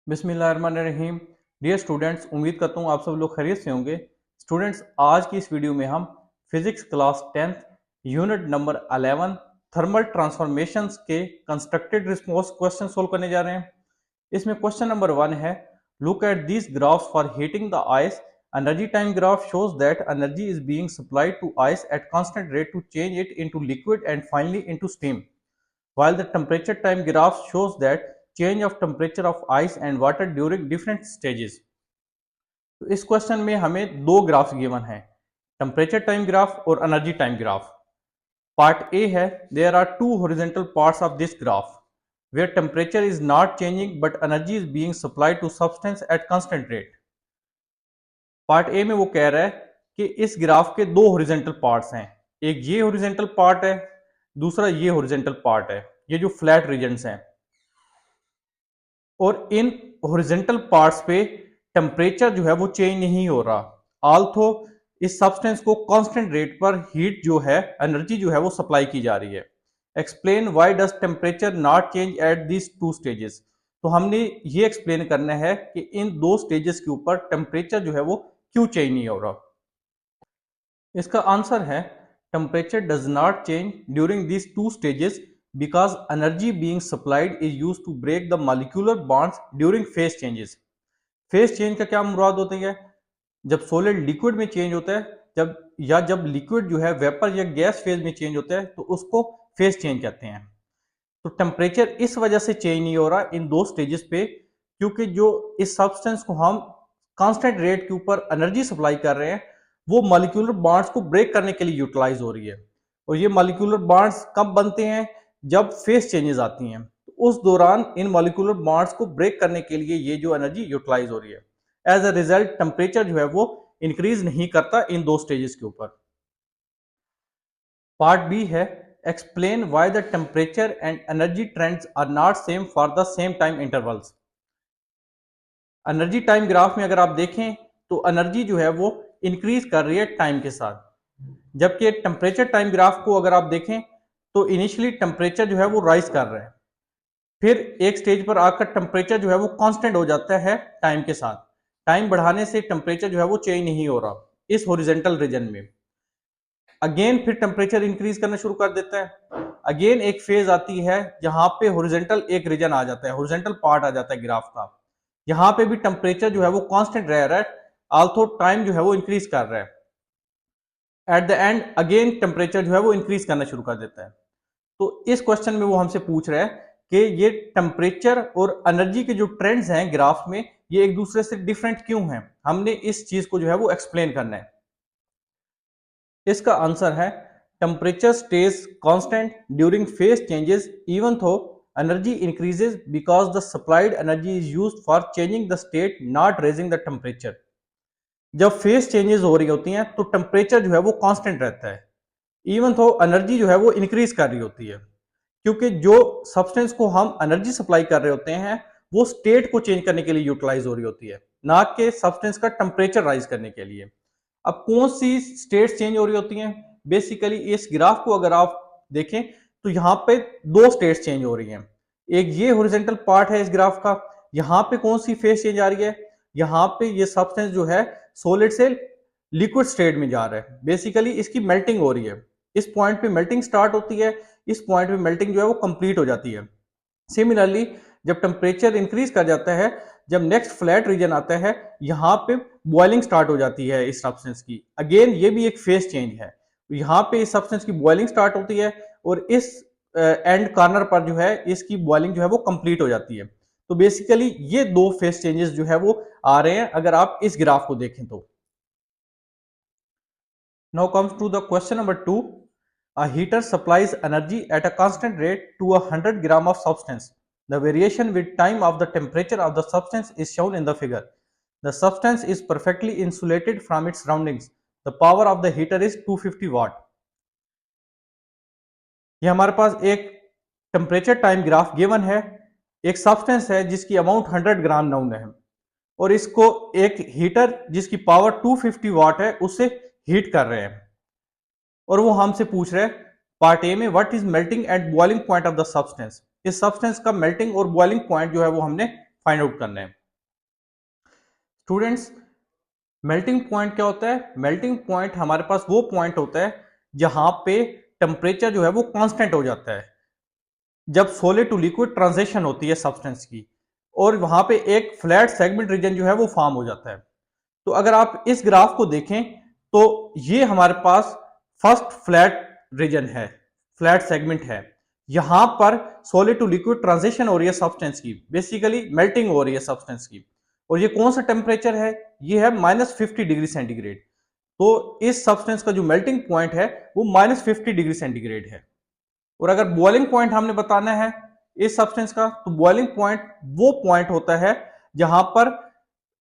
बिस्मिल्लाहिर्रहमानिर्रहीम। Dear students, उम्मीद करता हूँ आप सब लोग खैरियत से होंगे। स्टूडेंट्स, आज की इस वीडियो में हम physics class 10th unit number 11 thermal transformations के कंस्ट्रक्टेड रिस्पॉन्स क्वेश्चन सोल्व करने जा रहे हैं। इसमें क्वेश्चन नंबर 1 है, look at this graphs for heating the ice. Energy time graph shows that energy is being supplied to ice at constant rate to change it into liquid and finally into steam, while the temperature time graph shows that change of temperature of ice and water during different stages। तो इस question में हमें दो graphs given हैं, temperature time graph और energy time graph. Part A है, there are two horizontal parts of this graph where temperature is not changing but energy is being supplied to substance at constant rate। Part A में वो कह रहा है कि इस graph के दो हॉरिजॉन्टल पार्ट्स हैं, एक ये हॉरिजॉन्टल पार्ट है, दूसरा ये हॉरिजॉन्टल पार्ट है, ये जो फ्लैट रीजन्स हैं। और इन हॉरिजॉन्टल पार्ट्स पे टेम्परेचर जो है वो चेंज नहीं हो रहा, आल्थो इस सब्सटेंस को कांस्टेंट रेट पर हीट जो है, एनर्जी जो है वो सप्लाई की जा रही है। Explain why does temperature not change at this two stages. तो हमने ये एक्सप्लेन करना है कि इन दो स्टेजेस के ऊपर टेम्परेचर जो है वो क्यों चेंज नहीं हो रहा। इसका आंसर है, temperature does not change during this two stages because energy being supplied is used to break the molecular bonds during phase changes। phase change का क्या मुराद होती है? जब सॉलिड लिक्विड में चेंज होता है, जब लिक्विड जो है वेपर या गैस फेज में चेंज होता है, तो उसको फेज चेंज कहते हैं। तो टेम्परेचर इस वजह से चेंज नहीं हो रहा इन दो स्टेजेस पे, क्योंकि जो इस सब्सटेंस को हम कांस्टेंट रेट के ऊपर एनर्जी सप्लाई कर रहे हैं, वो मॉलिक्यूलर बॉन्ड्स को ब्रेक करने के लिए यूटिलाइज हो रही है। और ये मॉलिक्यूलर बॉन्ड्स कब बनते हैं? जब फेस चेंजेस आती हैं, तो उस दौरान इन मॉलिक्यूलर बॉन्ड्स को ब्रेक करने के लिए ये जो एनर्जी यूटिलाइज हो रही है। एज अ रिजल्ट टेम्परेचर जो है वो इंक्रीज नहीं करता इन दो स्टेजेस के ऊपर। पार्ट बी है, explain why the temperature and energy trends are not same for the same time intervals. Energy time graph में अगर आप देखें तो एनर्जी जो है वो इंक्रीज कर रही है टाइम के साथ, जबकि टेम्परेचर टाइम ग्राफ को अगर आप देखें तो इनिशियली टेम्परेचर जो है वो राइज कर रहा है, फिर एक स्टेज पर आकर टेम्परेचर जो है वो कांस्टेंट हो जाता है टाइम के साथ। टाइम बढ़ाने से टेम्परेचर जो है वो चेंज नहीं हो रहा इस हॉरिजॉन्टल रीजन में। अगेन फिर टेम्परेचर इंक्रीज करना शुरू कर देता है। अगेन एक फेज आती है जहां पे हॉरिजॉन्टल एक रीजन आ जाता है, हॉरिजॉन्टल पार्ट आ जाता है ग्राफ का। यहाँ पे भी टेम्परेचर जो है वो कांस्टेंट रह रहा है, आल्थो टाइम जो है वो इंक्रीज कर रहा है। At the end again temperature जो है वो इंक्रीज करना शुरू कर देता है। तो इस क्वेश्चन में वो हमसे पूछ रहा है कि ये टेम्परेचर और एनर्जी के जो ट्रेंड्स हैं ग्राफ में, ये एक दूसरे से डिफरेंट क्यों हैं। हमने इस चीज को जो है वो एक्सप्लेन करना है। इसका आंसर है, temperature stage constant during phase changes even though energy increases because the supplied energy is used for changing the state, not raising the temperature. जब फेज चेंजेस हो रही होती हैं तो टेम्परेचर जो है वो कांस्टेंट रहता है, इवन तो एनर्जी जो है वो इंक्रीज कर रही होती है, क्योंकि जो सब्सटेंस को हम एनर्जी सप्लाई कर रहे होते हैं वो स्टेट को चेंज करने के लिए यूटिलाइज हो रही होती है, ना कि सब्सटेंस का टेम्परेचर राइज करने के लिए। अब कौन सी स्टेट्स चेंज हो रही होती हैं? बेसिकली इस ग्राफ को अगर आप देखें तो यहाँ पे दो स्टेट्स चेंज हो रही हैं। एक ये हॉरिजॉन्टल पार्ट है इस ग्राफ का, यहाँ पे कौन सी फेज चेंज आ रही है? यहाँ पे ये सब्सटेंस जो है सॉलिड से लिक्विड स्टेट में जा रहा है, बेसिकली इसकी मेल्टिंग हो रही है। इस पॉइंट पे मेल्टिंग स्टार्ट होती है, इस पॉइंट पे मेल्टिंग जो है वो कंप्लीट हो जाती है। सिमिलरली जब टेम्परेचर इंक्रीज कर जाता है, जब नेक्स्ट फ्लैट रीजन आता है, यहाँ पे बॉइलिंग स्टार्ट हो जाती है इस सब्सटेंस की। अगेन ये भी एक फेज चेंज है, यहाँ पे इस सब्सटेंस की बॉइलिंग स्टार्ट होती है और इस एंड कॉर्नर पर जो है इसकी बॉइलिंग जो है वो कंप्लीट हो जाती है। तो बेसिकली ये दो फेज चेंजेस जो है वो आ रहे हैं अगर आप इस ग्राफ को देखें तो। Now comes to the question number 2. A heater supplies energy at a constant rate to 100 gram of substance. The variation with time of the temperature of the substance is shown in the figure. The substance is perfectly insulated from its surroundings. The power of the heater is 250 watt. ये हमारे पास एक temperature time graph given है, एक substance है जिसकी amount 100 ग्राम noun है, और इसको एक हीटर जिसकी पावर 250 वाट है उससे हीट कर रहे हैं। और वो हमसे पूछ रहे हैं पार्ट ए में, what is melting at boiling point of the substance. इस सब्सटेंस का मेल्टिंग और बॉइलिंग पॉइंट जो है वो हमने फाइंड आउट करना है। स्टूडेंट्स, मेल्टिंग पॉइंट क्या होता है? मेल्टिंग पॉइंट हमारे पास वो पॉइंट होता है जहां पे टेम्परेचर जो है वो कांस्टेंट हो जाता है, जब सॉलिड टू लिक्विड ट्रांजिशन होती है सब्सटेंस की, और वहां पे एक फ्लैट सेगमेंट रीजन जो है वो फॉर्म हो जाता है। तो अगर आप इस ग्राफ को देखें तो ये हमारे पास फर्स्ट फ्लैट रीजन है, फ्लैट सेगमेंट है। यहां पर सॉलिड टू लिक्विड ट्रांजिशन हो रही है सब्सटेंस की, बेसिकली मेल्टिंग हो रही है सब्सटेंस की। और ये कौन सा टेम्परेचर है? ये है -50 डिग्री सेंटीग्रेड। तो इस सब्सटेंस का जो मेल्टिंग पॉइंट है वो -50 डिग्री सेंटीग्रेड है। और अगर बॉइलिंग पॉइंट हमने बताना है इस सब्सटेंस का, तो बॉइलिंग पॉइंट वो पॉइंट होता है जहां पर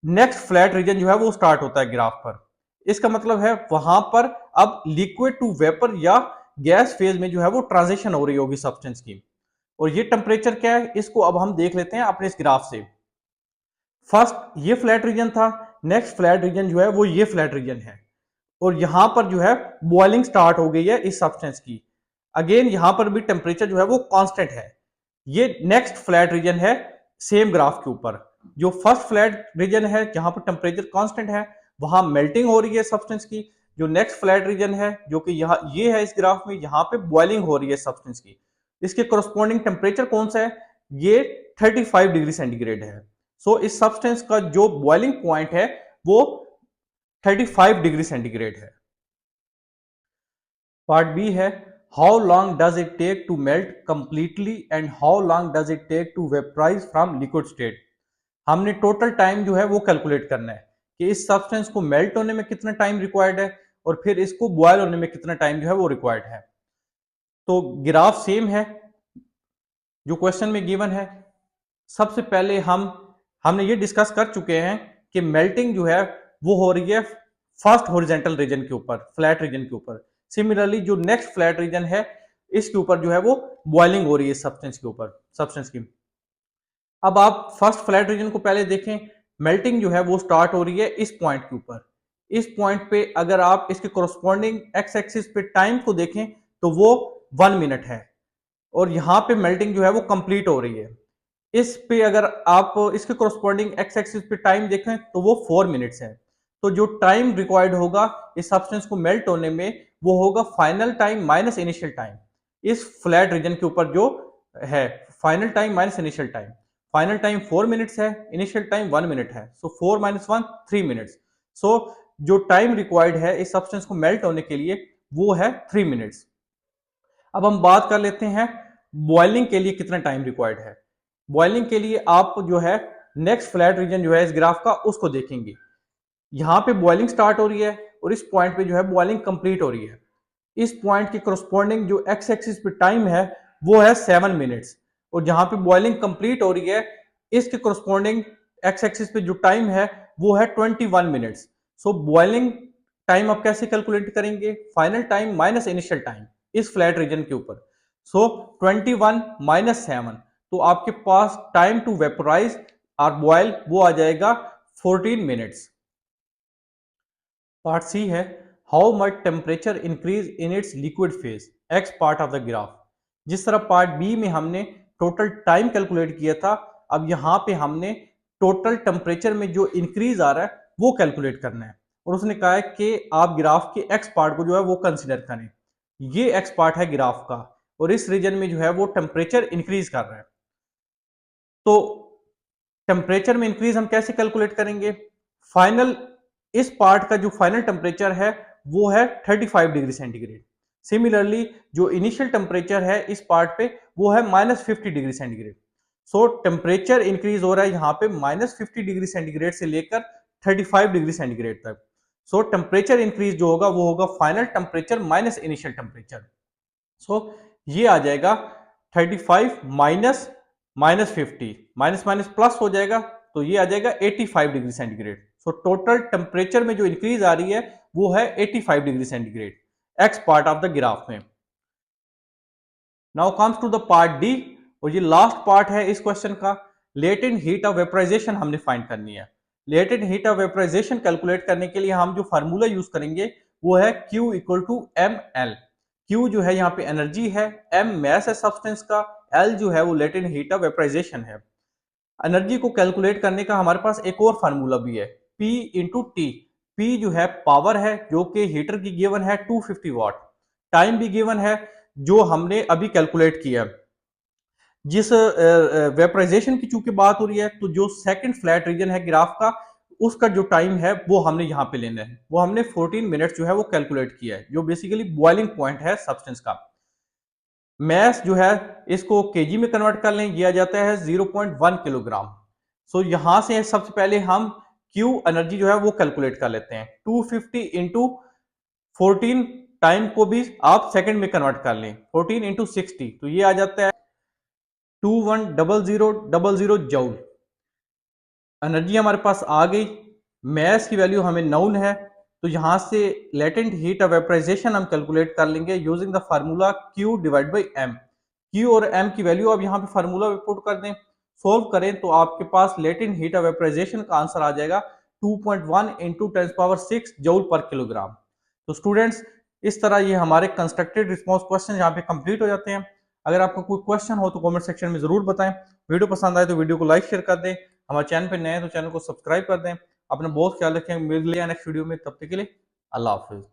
नेक्स्ट फ्लैट रीजन जो है वो स्टार्ट होता है ग्राफ पर। इसका मतलब है वहां पर अब लिक्विड टू वेपर या गैस फेज में जो है वो ट्रांजिशन हो रही होगी सब्सटेंस की। और ये टेम्परेचर क्या है, इसको अब हम देख लेते हैं अपने इस ग्राफ से। फर्स्ट ये फ्लैट रीजन था, नेक्स्ट फ्लैट रीजन जो है वो ये फ्लैट रीजन है, और यहां पर जो है बॉइलिंग स्टार्ट हो गई है इस सब्सटेंस की। अगेन यहां पर भी टेम्परेचर जो है वो कांस्टेंट है। ये नेक्स्ट फ्लैट रीजन है सेम ग्राफ के ऊपर। जो फर्स्ट फ्लैट रीजन है जहां पर टेम्परेचर कांस्टेंट है, वहां मेल्टिंग हो रही है सब्सटेंस की। जो नेक्स्ट फ्लैट रीजन है जो कि यहाँ ये है इस ग्राफ में, यहाँ पे बॉइलिंग हो रही है सब्सटेंस की। इसके कोरोस्पोंडिंग टेम्परेचर कौन सा है? ये 35 डिग्री सेंटीग्रेड है। सो इस सब्सटेंस का जो बॉइलिंग पॉइंट है वो 35 डिग्री सेंटीग्रेड है। पार्ट बी है, how long does it take to melt completely and how long does it take to vaporise from liquid state. हमने टोटल टाइम जो है वो कैलकुलेट करना है कि इस सब्सटेंस को मेल्ट होने में कितना टाइम रिक्वायर्ड है और फिर इसको बॉयल होने में कितना टाइम जो है वो रिक्वायर्ड है। तो ग्राफ सेम है जो क्वेश्चन में गिवन है। सबसे पहले हमने ये डिस्कस कर चुके हैं कि मेल्टिंग जो है वो हो रही है फर्स्ट हॉरिजॉन्टल रीजन के ऊपर, फ्लैट रीजन के ऊपर। सिमिलरली जो नेक्स्ट फ्लैट रीजन है इसके ऊपर जो है वो बॉइलिंग हो रही है सब्सटेंस के ऊपर, सब्सटेंस की। अब आप फर्स्ट फ्लैट रीजन को पहले देखें। मेल्टिंग जो है वो स्टार्ट हो रही है इस पॉइंट के ऊपर। इस पॉइंट पे अगर आप इसके कोरोस्पोंडिंग एक्स एक्सिस पे टाइम को देखें तो वो 1 मिनट है, और यहां पे मेल्टिंग जो है वो कंप्लीट हो रही है। इस पे अगर आप इसके कोरोस्पोंडिंग एक्स एक्सिस पे टाइम देखें तो वो 4 मिनट्स है। तो जो टाइम रिक्वायर्ड होगा इस सब्सटेंस को मेल्ट होने में वो होगा final time minus initial time. इस फ्लैट रीजन के ऊपर जो है final time minus initial time, final time 4 minutes है, इनिशियल टाइम 1 मिनट है। सो 4 - 1 3 मिनट्स। सो जो टाइम रिक्वायर्ड है इस सब्सटेंस को मेल्ट होने के लिए वो है 3 मिनट्स। अब हम बात कर लेते हैं बॉइलिंग के लिए कितना टाइम रिक्वायर्ड है। बॉइलिंग के लिए आप जो है नेक्स्ट फ्लैट रीजन जो है इस ग्राफ का उसको देखेंगे। यहां पे बॉइलिंग स्टार्ट हो रही है और इस पॉइंट पे जो है बॉइलिंग कंप्लीट हो रही है। इस पॉइंट के कोरोस्पोंडिंग जो एक्स एक्सिस पे टाइम है वो है 7 मिनट्स, और जहां पे बॉइलिंग कंप्लीट हो रही है इसके कोरोस्पोंडिंग एक्स एक्सिस पे जो टाइम है वो है 21 मिनट्स। सो बॉइलिंग टाइम आप कैसे कैलकुलेट करेंगे? Final time minus initial time इस फ्लैट रीजन के ऊपर। सो 21 - 7, तो आपके पास टाइम टू वेपोराइज और बॉयल वो आ जाएगा 14 मिनट्स। पार्ट सी है, how much temperature increase in its liquid phase, x part of the graph. जिस तरह पार्ट बी में हमने टोटल टाइम कैलकुलेट किया था, अब यहां पे हमने टोटल टेम्परेचर में जो इंक्रीज आ रहा है वो कैलकुलेट करना है। और उसने कहा है कि आप ग्राफ के एक्स पार्ट को जो है वो कंसिडर करें। ये एक्स पार्ट है ग्राफ का, और इस रीजन में जो है वो टेम्परेचर इंक्रीज कर रहा है। तो टेम्परेचर में इंक्रीज हम कैसे कैलकुलेट करेंगे? फाइनल इस पार्ट का जो फाइनल टेम्परेचर है वो है 35 डिग्री सेंटीग्रेड। सिमिलरली जो इनिशियल टेम्परेचर है इस पार्ट पे वो है -50 डिग्री सेंटीग्रेड। सो टेम्परेचर इंक्रीज हो रहा है यहाँ पे -50 डिग्री सेंटीग्रेड से लेकर 35 डिग्री सेंटीग्रेड तक। सो टेम्परेचर इंक्रीज जो होगा वो होगा final temperature minus initial temperature. So ये आ जाएगा 35 माइनस -50, माइनस माइनस प्लस हो जाएगा, तो ये आ जाएगा 85 degree centigrade. So total temperature में जो इंक्रीज आ रही है वो है 85 degree centigrade, X part of the graph में। Now comes to the part D, और ये लास्ट पार्ट है इस क्वेश्चन का। लेटेंट हीट ऑफ वेपराइजेशन हमने फाइंड करनी है। Latent heat of vaporisation calculate करने के लिए हम जो फार्मूला यूज करेंगे वो है Q equal to ml। Q जो है यहाँ पे एनर्जी है, M मैस है सब्सटेंस का, L जो है वो लेटेंट हीट ऑफ वेपराइजेशन है। एनर्जी को कैलकुलेट करने का हमारे पास एक और फार्मूला भी है, P इंटू टी। P जो है पावर है जो कि हीटर की गिवन है 250 वाट, टाइम भी गिवन है जो हमने अभी कैलकुलेट किया। जिस वेपराइजेशन की चूंकि बात हो रही है, तो जो सेकंड फ्लैट रीजन है ग्राफ का, उसका जो टाइम है वो हमने यहाँ पे लेना है, वो हमने 14 मिनट्स जो है वो कैलकुलेट किया है, जो बेसिकली बॉइलिंग पॉइंट है सब्सटेंस का। मैस जो है इसको केजी में कन्वर्ट कर लें, दिया जाता है 0.1 किलोग्राम। सो यहां से सबसे पहले हम क्यू एनर्जी जो है वो कैलकुलेट कर लेते हैं। 250 इंटू 14, टाइम को भी आप सेकंड में कन्वर्ट कर लें, 14 इंटू 60, तो ये आ जाता है 210000 जूल। एनर्जी हमारे पास आ गई, मैस की वैल्यू हमें नाउन है, तो यहां से लेटेंट हीट ऑफ वेपराइजेशन हम कैलकुलेट कर लेंगे using the formula Q divide by M। Q और M की वैल्यू आप यहाँ पे फार्मूला पुट कर दें, सोल्व करें तो आपके पास लेटेंट हीट ऑफ वेपराइजेशन का आंसर आ जाएगा 2.1 इंटू 10⁻6 जूल पर किलोग्राम। तो स्टूडेंट्स, इस तरह ये हमारे कंस्ट्रक्टेड रिस्पॉन्स क्वेश्चन यहाँ पे कंप्लीट हो जाते हैं। अगर आपका कोई क्वेश्चन हो तो कमेंट सेक्शन में जरूर बताएं। वीडियो पसंद आए तो वीडियो को लाइक शेयर कर दें, हमारे चैनल पे नए हैं तो चैनल को सब्सक्राइब कर दें। अपना बहुत ख्याल रखें, मिलते हैं नेक्स्ट वीडियो में, तब तक के लिए अल्लाह हाफिज।